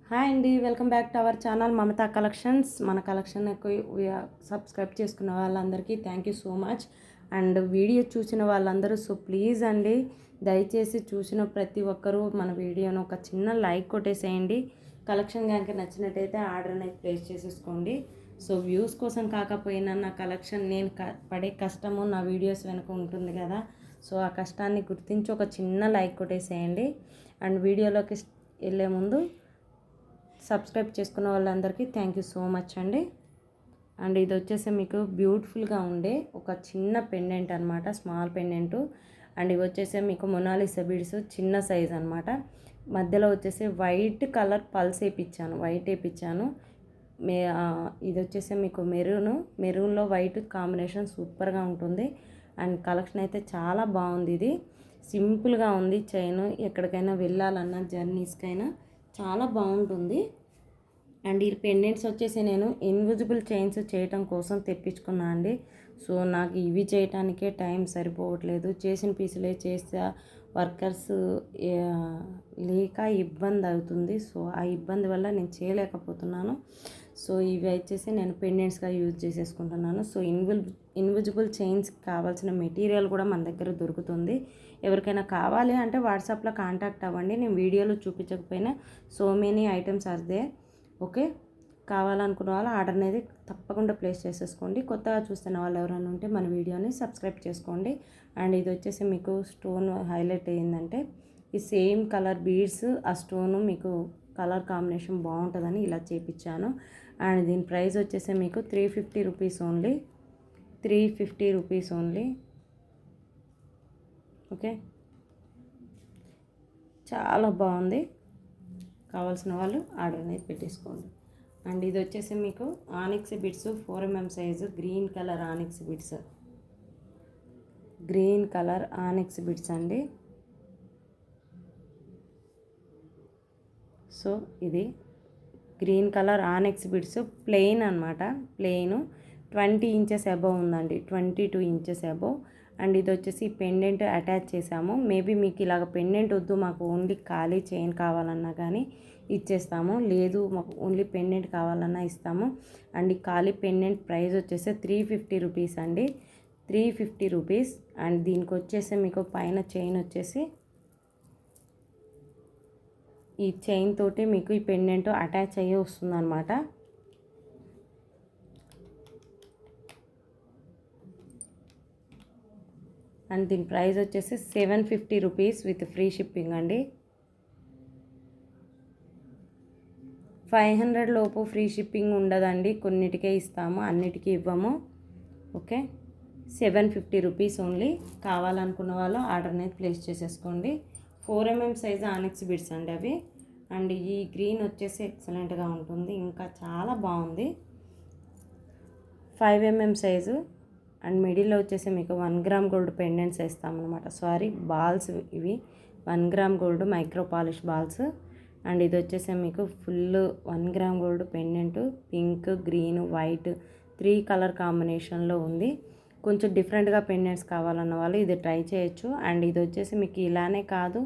Hi అండి, welcome back to our channel Mamata collections. మన collection subscribe చేసుకున్న వాళ్ళందరికీ thank you so much. And video చూసిన వాళ్ళందరూ ప్లీజ్ అండి, దయచేసి చూసిన ప్రతి ఒక్కరూ మన వీడియోను ఒక చిన్న లైక్ కొట్టేసేయండి. కలెక్షన్ కనుక నచ్చినట్టయితే ఆర్డర్ అనేది ప్లేస్ చేసేసుకోండి. వ్యూస్ కోసం కాకపోయినా నా కలెక్షన్ నేను పడే కష్టము నా వీడియోస్ వెనుక ఉంటుంది కదా. ఆ కష్టాన్ని గుర్తించి ఒక చిన్న లైక్ కొట్టేసేయండి. అండ్ వీడియోలోకి వెళ్ళే ముందు సబ్స్క్రైబ్ చేసుకున్న వాళ్ళందరికీ థ్యాంక్ యూ సో మచ్ అండి. అండ్ ఇది వచ్చేసి మీకు బ్యూటిఫుల్గా ఉండే ఒక చిన్న పెండెంట్ అనమాట, స్మాల్ పెండెంటు. అండ్ ఇవి వచ్చేసి మీకు మొనాలిసా బీడ్స్ చిన్న సైజ్ అనమాట. మధ్యలో వచ్చేసి వైట్ కలర్ పల్స్ వేయించాను. ఇది వచ్చేసి మీకు మెరూన్లో వైట్ కాంబినేషన్ సూపర్గా ఉంటుంది. అండ్ కలెక్షన్ అయితే చాలా బాగుంది. ఇది సింపుల్గా ఉంది. చైన్ ఎక్కడికైనా వెళ్ళాలన్నా జర్నీస్కైనా చాలా బాగుంటుంది. అండ్ ఈ పెండెంట్స్ వచ్చేసి నేను ఇన్విజిబుల్ చైన్స్ చేయటం కోసం తెప్పించుకున్నా అండి. నాకు ఇవి చేయటానికే టైం సరిపోవట్లేదు. చేసిన పీసులే చేస్తే వర్కర్స్ లేక ఇబ్బంది అవుతుంది. ఆ ఇబ్బంది వల్ల నేను చేయలేకపోతున్నాను. ఇవి వచ్చేసి నేను పెండెంట్స్గా యూజ్ చేసేసుకుంటున్నాను. ఇన్విజిబుల్ చైన్స్ కావాల్సిన మెటీరియల్ కూడా మన దగ్గర దొరుకుతుంది. ఎవరికైనా కావాలి అంటే వాట్సాప్లో కాంటాక్ట్ అవ్వండి. నేను వీడియోలో చూపించకపోయినా many items are they. Okay, కావాలనుకున్న వాళ్ళు ఆర్డర్ అనేది తప్పకుండా ప్లేస్ చేసేసుకోండి. కొత్తగా చూస్తున్న వాళ్ళు ఎవరైనా ఉంటే మన వీడియోని సబ్స్క్రైబ్ చేసుకోండి. అండ్ ఇది వచ్చేసి మీకు స్టోన్ హైలైట్ అయ్యిందంటే ఈ సేమ్ కలర్ బీడ్స్, ఆ స్టోను మీకు కలర్ కాంబినేషన్ బాగుంటుందని ఇలా చేపించాను. అండ్ దీని ప్రైస్ వచ్చేసి మీకు 350 rupees only. 350 rupees only. Okay, చాలా బాగుంది. కావాల్సిన వాళ్ళు ఆర్డర్ అనేది పెట్టేసుకోండి. అండ్ ఇది వచ్చేసి మీకు onyx bids 4mm size green colour onyx bids అండి. ఇది green colour onyx bids plain అనమాట. ప్లెయిన్ 20 ఇంచెస్ అబవ్ ఉందండి, 22 ఇంచెస్ అబవ్. అండ్ ఇది వచ్చేసి పెండెంట్ అటాచ్ చేసాము. మేబీ మీకు ఇలాగ పెండెంట్ వద్దు, మాకు ఓన్లీ ఖాళీ చైన్ కావాలన్నా కానీ ఇచ్చేస్తాము. లేదు మాకు ఓన్లీ పెండెంట్ కావాలన్నా ఇస్తాము. అండ్ ఈ ఖాళీ పెండెంట్ ప్రైస్ వచ్చేసి 350 రూపీస్ అండి, 350 రూపీస్. అండ్ దీనికి వచ్చేసి మీకు పైన చైన్ వచ్చేసి ఈ చైన్ తోటి మీకు ఈ పెండెంట్ అటాచ్ అయ్యి వస్తుంది అనమాట. అండ్ దీని ప్రైస్ వచ్చేసి 750 రూపీస్ విత్ ఫ్రీ షిప్పింగ్ అండి. 500 లోపు ఫ్రీ షిప్పింగ్ ఉండదండి, కొన్నిటికే ఇస్తాము, అన్నిటికీ ఇవ్వము. Okay, 750 rupees only. కావాలనుకున్న వాళ్ళు ఆర్డర్ అనేది ప్లేస్ చేసేసుకోండి. 4mm సైజ్ ఆనిక్స్ బిడ్స్ అండి అవి. అండ్ ఈ గ్రీన్ వచ్చేసి ఎక్సలెంట్గా ఉంటుంది, ఇంకా చాలా బాగుంది. 5mm size. అండ్ మిడిల్లో వచ్చేసి మీకు 1 గ్రామ్ గోల్డ్ పెండెంట్స్ వేస్తామన్నమాట. బాల్స్ ఇవి 1 gram gold micro polish balls. And ఇది వచ్చేసి మీకు full 1 gram gold pendant, pink, green, white 3 colour కాంబినేషన్లో ఉంది. కొంచెం డిఫరెంట్గా పెండెంట్స్ కావాలన్న వాళ్ళు ఇది ట్రై చేయొచ్చు. అండ్ ఇది వచ్చేసి మీకు ఇలానే కాదు,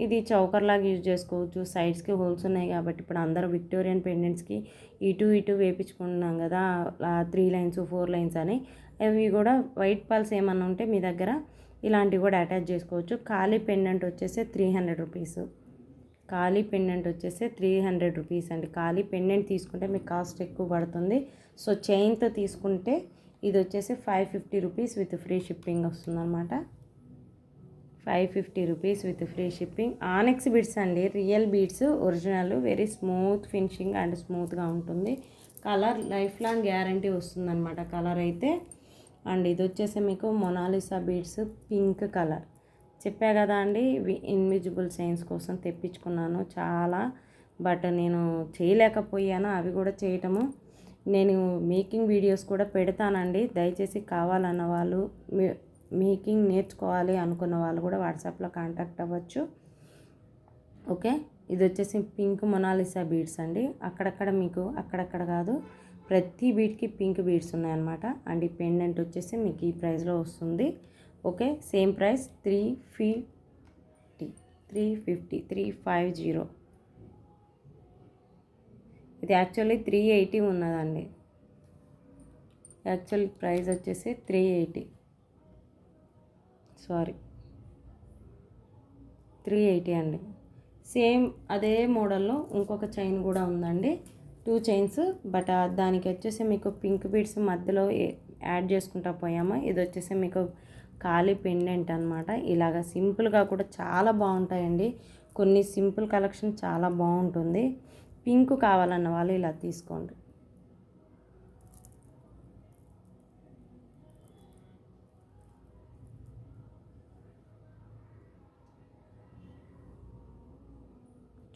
ఇది చౌకర్లాగా యూజ్ చేసుకోవచ్చు. సైడ్స్కి హోల్స్ ఉన్నాయి కాబట్టి ఇప్పుడు అందరూ విక్టోరియన్ పెండెంట్స్కి ఇటు వేయించుకుంటున్నాం కదా, 3 లైన్స్ 4 లైన్స్ అని. అవి కూడా వైట్ పల్స్ ఏమన్నా ఉంటే మీ దగ్గర ఇలాంటివి కూడా అటాచ్ చేసుకోవచ్చు. ఖాళీ పెండెంట్ వచ్చేసి 300 రూపీస్. ఖాళీ పెండెంట్ వచ్చేసి 300 రూపీస్ అండి. ఖాళీ పెండెంట్ తీసుకుంటే మీకు కాస్ట్ ఎక్కువ పడుతుంది. చైన్తో తీసుకుంటే ఇది వచ్చేసి 550 రూపీస్ విత్ ఫ్రీ షిప్పింగ్ వస్తుంది అనమాట. 550 rupees with free shipping. Onyx beads అండి, real beads, original, very smooth finishing and స్మూత్గా ఉంటుంది. కలర్ లైఫ్ లాంగ్ గ్యారంటీ వస్తుంది అనమాట కలర్ అయితే. అండ్ ఇది వచ్చేసి మీకు మొనాలిసా బీడ్స్ పింక్ కలర్. చెప్పా కదా అండి, ఇన్విజిబుల్ చైన్స్ కోసం తెప్పించుకున్నాను చాలా, బట్ నేను చేయలేకపోయాను. అవి కూడా చేయటము నేను మేకింగ్ వీడియోస్ కూడా పెడతానండి. దయచేసి కావాలన్న వాళ్ళు, మేకింగ్ నేర్చుకోవాలి అనుకున్న వాళ్ళు కూడా వాట్సాప్లో కాంటాక్ట్ అవ్వచ్చు. ఓకే, ఇది వచ్చేసి పింక్ మొనాలిసా బీడ్స్ అండి. అక్కడక్కడ కాదు, ప్రతి బీడ్కి పింక్ బీడ్స్ ఉన్నాయన్నమాట. అండ్ ఈ పెండెంట్ వచ్చేసి మీకు ఈ ప్రైస్లో వస్తుంది. Okay, same price 350. ఇది యాక్చువల్లీ 380 ఉన్నదండి. యాక్చువల్ ప్రైస్ వచ్చేసి 380, సారీ 380 అండి. సేమ్ అదే మోడల్లో ఇంకొక చైన్ కూడా ఉందండి, 2 చైన్స్. బట్ దానికి వచ్చేసి మీకు పింక్ బీడ్స్ మధ్యలో యాడ్ చేసుకుంటా పోయాము. ఇది వచ్చేసి మీకు ఖాళీ పెండెంట్ అనమాట. ఇలాగ సింపుల్గా కూడా చాలా బాగుంటాయండి. కొన్ని సింపుల్ కలెక్షన్ చాలా బాగుంటుంది. పింక్ కావాలన్న వాళ్ళు ఇలా తీసుకోండి.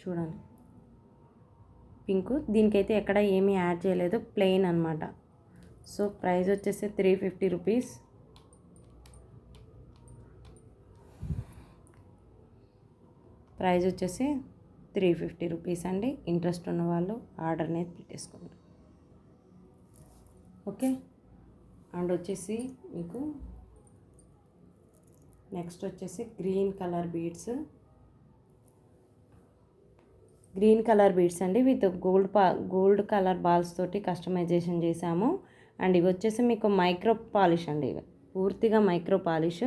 చూడండి పింక్, దీనికైతే ఎక్కడ ఏమీ యాడ్ చేయలేదు, ప్లెయిన్ అనమాట. సో ప్రైస్ వచ్చేసి 350 రూపీస్. ప్రైస్ వచ్చేసి 350 రూపీస్ అండి. ఇంట్రెస్ట్ ఉన్న వాళ్ళు ఆర్డర్ అనేది పెట్టేసుకోండి. ఓకే. అండ్ వచ్చేసి మీకు నెక్స్ట్ వచ్చేసి గ్రీన్ కలర్ బీడ్స్ అండి, విత్ గోల్డ్ కలర్ బాల్స్ తోటి కస్టమైజేషన్ చేసాము. అండ్ ఇవి వచ్చేసి మీకు మైక్రో పాలిష్ అండి, ఇవి పూర్తిగా మైక్రో పాలిష్.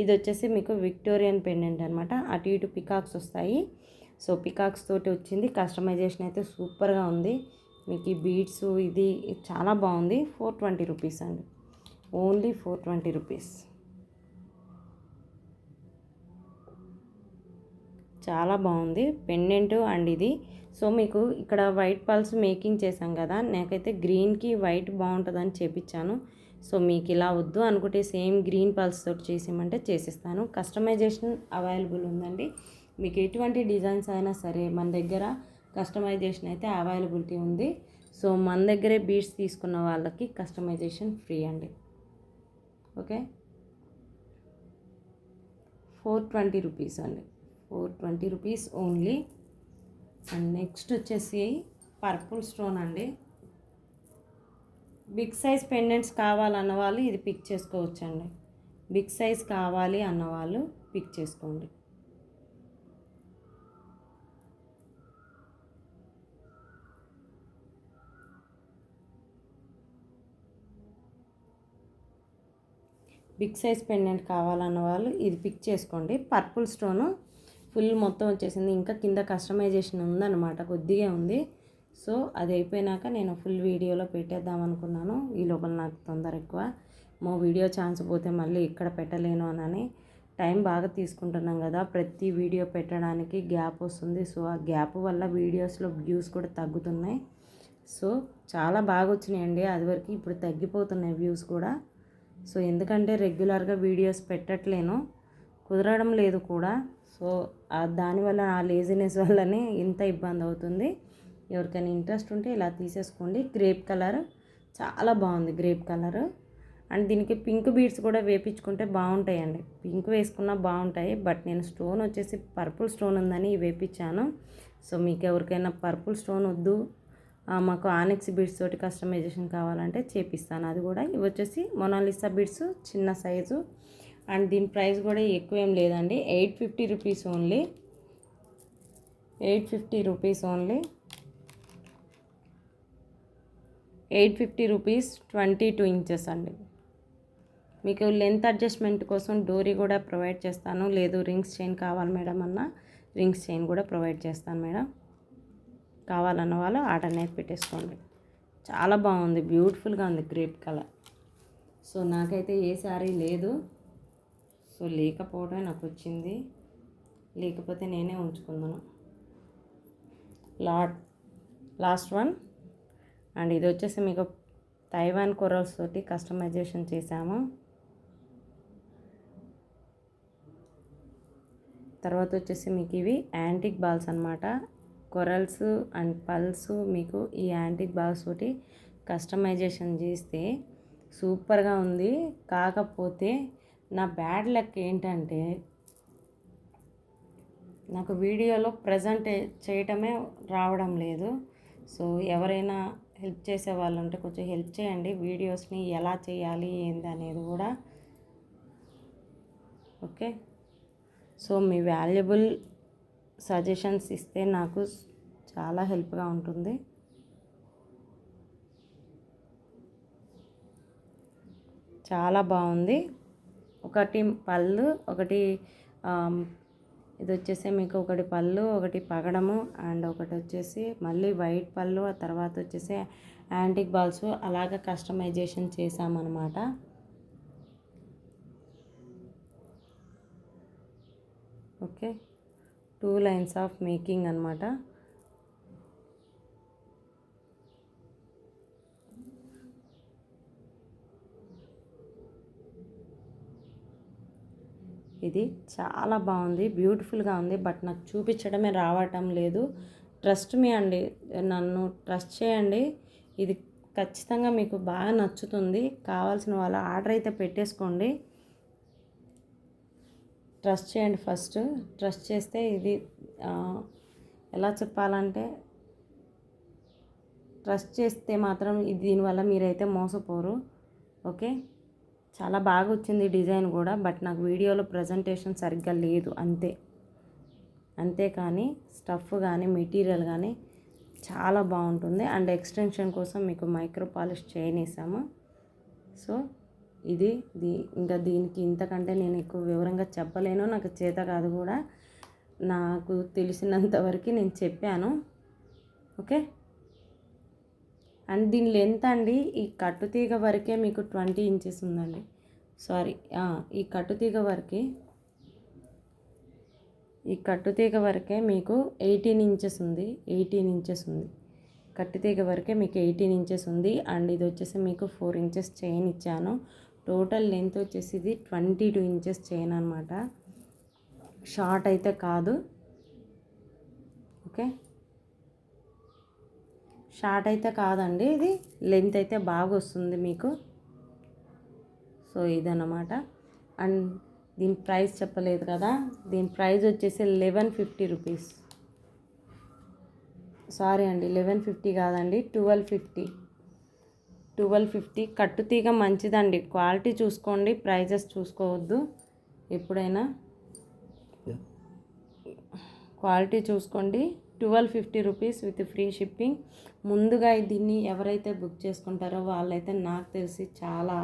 ఇది వచ్చేసి మీకు విక్టోరియన్ పెండెంట్ అనమాట. అటు ఇటు పికాక్స్ వస్తాయి. సో పికాక్స్ తోటి వచ్చింది. కస్టమైజేషన్ అయితే సూపర్గా ఉంది. మీకు ఈ బీడ్స్ ఇది చాలా బాగుంది. 420 రూపీస్ అండి, ఓన్లీ 420 రూపీస్. చాలా బాగుంది పెండెంట్ అండ్ ఇది. సో మీకు ఇక్కడ వైట్ పల్స్ మేకింగ్ చేశాం కదా, నాకైతే గ్రీన్కి వైట్ బాగుంటుందని చేపించాను. సో మీకు ఇలా వద్దు అనుకుంటే సేమ్ గ్రీన్ పల్స్ తోటి చేసేయమంటే చేసిస్తాను. కస్టమైజేషన్ అవైలబుల్ ఉందండి. మీకు ఎటువంటి డిజైన్స్ అయినా సరే మన దగ్గర కస్టమైజేషన్ అయితే అవైలబిలిటీ ఉంది. సో మన దగ్గరే బీడ్స్ తీసుకున్న వాళ్ళకి కస్టమైజేషన్ ఫ్రీ అండి. ఓకే, 420 రూపీస్ అండి, 420 రూపీస్ ఓన్లీ. అండ్ నెక్స్ట్ వచ్చేసి పర్పుల్ స్టోన్ అండి. బిగ్ సైజ్ పెండెంట్స్ కావాలన్న వాళ్ళు ఇది పిక్ చేసుకోవచ్చండి. బిగ్ సైజ్ కావాలి అన్నవాళ్ళు పిక్ చేసుకోండి. బిగ్ సైజ్ పెండెంట్ కావాలన్న వాళ్ళు ఇది పిక్ చేసుకోండి. పర్పుల్ స్టోను ఫుల్ మొత్తం వచ్చేసింది. ఇంకా కింద కస్టమైజేషన్ ఉందన్నమాట, కొద్దిగా ఉంది. సో అది అయిపోయినాక నేను ఫుల్ వీడియోలో పెట్టేద్దాం అనుకున్నాను. ఈ లోపల నాకు తొందర ఎక్కువ, మా వీడియో ఛాన్స్ పోతే మళ్ళీ ఇక్కడ పెట్టలేను అని టైం బాగా తీసుకుంటున్నాం కదా, ప్రతి వీడియో పెట్టడానికి గ్యాప్ వస్తుంది. సో ఆ గ్యాప్ వల్ల వీడియోస్లో వ్యూస్ కూడా తగ్గుతున్నాయి. సో చాలా బాగా వచ్చినాయండి అది వరకు, ఇప్పుడు తగ్గిపోతున్నాయి వ్యూస్ కూడా. సో ఎందుకంటే రెగ్యులర్గా వీడియోస్ పెట్టట్లేను, కుదరడం లేదు కూడా. సో దానివల్ల ఆ లేజినెస్ వల్లనే ఇంత ఇబ్బంది అవుతుంది. ఎవరికైనా ఇంట్రెస్ట్ ఉంటే ఇలా తీసేసుకోండి. గ్రేప్ కలర్ చాలా బాగుంది, గ్రేప్ కలర్. అండ్ దీనికి పింక్ బీడ్స్ కూడా వేపించుకుంటే బాగుంటాయండి, పింక్ వేసుకున్నా బాగుంటాయి. బట్ నేను స్టోన్ వచ్చేసి పర్పుల్ స్టోన్ ఉందని వేపించాను. సో మీకు ఎవరికైనా పర్పుల్ స్టోన్ వద్దు, మాకు ఆనిక్స్ బీడ్స్ తోటి కస్టమైజేషన్ కావాలంటే చేపిస్తాను అది కూడా. ఇవి వచ్చేసి మొనాలిసా బీడ్స్ చిన్న సైజు. అండ్ దీని ప్రైస్ కూడా ఎక్కువ ఏం లేదండి, 850 rupees only, 850 rupees only, 850 rupees, 22 inches అండి. మీకు లెంత్ అడ్జస్ట్మెంట్ కోసం డోరీ కూడా ప్రొవైడ్ చేస్తాను. లేదు రింగ్స్ చైన్ కావాలి మేడం అన్న రింగ్స్ చైన్ కూడా ప్రొవైడ్ చేస్తాను మేడం. కావాలన్న వాళ్ళు ఆర్డర్ అనేది పెట్టేసుకోండి. చాలా బాగుంది, బ్యూటిఫుల్గా ఉంది గ్రేప్ కలర్. సో నాకైతే ఏ శారీ లేదు, సో లేకపోవడమే నాకు వచ్చింది, లేకపోతే నేనే ఉంచుకున్నాను. Last one. అండ్ ఇది వచ్చేసి మీకు తైవాన్ కొరల్స్ తోటి కస్టమైజేషన్ చేశాము. తర్వాత వచ్చేసి మీకు ఇవి యాంటిక్ బాల్స్ అనమాట, కొరల్స్ అండ్ పల్స్. మీకు ఈ యాంటిక్ బాల్స్ తోటి కస్టమైజేషన్ చేస్తే సూపర్గా ఉంది. కాకపోతే నా బ్యాడ్ లక్ ఏంటంటే నాకు వీడియోలో ప్రజెంట్ చేయటమే రావడం లేదు. సో ఎవరైనా హెల్ప్ చేసే వాళ్ళు ఉంటే కొంచెం హెల్ప్ చేయండి, వీడియోస్ని ఎలా చేయాలి ఏంది అనేది కూడా. ఓకే, సో మీ వాల్యుబుల్ సజెషన్స్ ఇస్తే నాకు చాలా హెల్ప్గా ఉంటుంది. చాలా బాగుంది. ఒకటి పళ్ళు, ఒకటి ఇది వచ్చేసి మీకు ఒకటి పళ్ళు, ఒకటి పగడము, అండ్ ఒకటి వచ్చేసి మళ్ళీ వైట్ పళ్ళు, ఆ తర్వాత వచ్చేసి యాంటిక్ బాల్స్ అలాగ కస్టమైజేషన్ చేసామన్నమాట. ఓకే, 2 లైన్స్ ఆఫ్ మేకింగ్ అనమాట. ఇది చాలా బాగుంది, బ్యూటిఫుల్గా ఉంది. బట్ నాకు చూపించడమే రావటం లేదు. ట్రస్ట్ మీ అండి, నన్ను ట్రస్ట్ చేయండి. ఇది ఖచ్చితంగా మీకు బాగా నచ్చుతుంది. కావాల్సిన వాళ్ళ ఆర్డర్ అయితే పెట్టేసుకోండి. ట్రస్ట్ చేయండి ఫస్ట్. ట్రస్ట్ చేస్తే ఇది ఎలా చెప్పాలంటే, ట్రస్ట్ చేస్తే మాత్రం దీనివల్ల మీరైతే మోసపోరు. ఓకే, చాలా బాగా వచ్చింది డిజైన్ కూడా. బట్ నాకు వీడియోలో ప్రజెంటేషన్ సరిగ్గా లేదు అంతే కానీ స్టఫ్ కానీ మెటీరియల్ కానీ చాలా బాగుంటుంది. అండ్ ఎక్స్టెన్షన్ కోసం మీకు మైక్రో పాలిష్ చేయనేసాము. సో ఇది ఇంకా దీనికి ఇంతకంటే నేను ఎక్కువ వివరంగా చెప్పలేను, నాకు చేత కాదు కూడా. నాకు తెలిసినంత వరకు నేను చెప్పాను. ఓకే, అండ్ దీని లెంత్ అండి, ఈ కట్టుతీగ వరకే మీకు 20 ఇంచెస్ ఉందండి. సారీ, ఈ కట్టుతీగ వరకే మీకు 18 ఇంచెస్ ఉంది. 18 ఇంచెస్ ఉంది కట్టుతీగ వరకే మీకు 18 ఇంచెస్ ఉంది. అండ్ ఇది వచ్చేసి మీకు 4 ఇంచెస్ చైన్ ఇచ్చాను. టోటల్ లెంత్ వచ్చేసి ఇది 22 ఇంచెస్ చైన్ అనమాట. షార్ట్ అయితే కాదు. ఓకే, షార్ట్ అయితే కాదండి, ఇది లెంత్ అయితే బాగా వస్తుంది మీకు. సో ఇదన్నమాట. అండ్ దీని ప్రైస్ చెప్పలేదు కదా, దీని ప్రైస్ వచ్చేసి 1150 రూపీస్. సారీ అండి, 1150 కాదండి, 1250. కట్టుతీగ మంచిదండి, క్వాలిటీ చూసుకోండి, ప్రైజెస్ చూసుకోవద్దు. ఎప్పుడైనా క్వాలిటీ చూసుకోండి. 1250 రూపీస్ విత్ ఫ్రీ షిప్పింగ్. ముందుగా దీన్ని ఎవరైతే బుక్ చేసుకుంటారో వాళ్ళైతే నాకు తెలిసి చాలా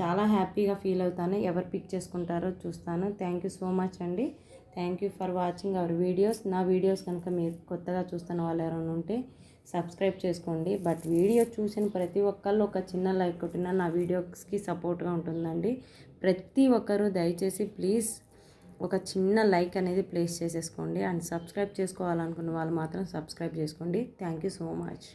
చాలా హ్యాపీగా ఫీల్ అవుతాను. ఎవరు పిక్ చేసుకుంటారో చూస్తాను. థ్యాంక్ యూ సో మచ్ అండి. Thank you for watching our videos. నా వీడియోస్ కనుక మీరు కొత్తగా చూస్తున్న వాళ్ళు ఎవరైనా ఉంటే సబ్స్క్రైబ్ చేసుకోండి. బట్ వీడియో చూసిన ప్రతి ఒక్కళ్ళు ఒక చిన్న లైక్ కొట్టినా నా వీడియోస్కి సపోర్ట్గా ఉంటుందండి. ప్రతి ఒక్కరూ దయచేసి ప్లీజ్ ఒక చిన్న లైక్ అనేది ప్లేస్ చేసేసుకోండి. అండ్ సబ్స్క్రైబ్ చేసుకోవాలనుకున్న వాళ్ళు మాత్రం సబ్స్క్రైబ్ చేసుకోండి. Thank you so much.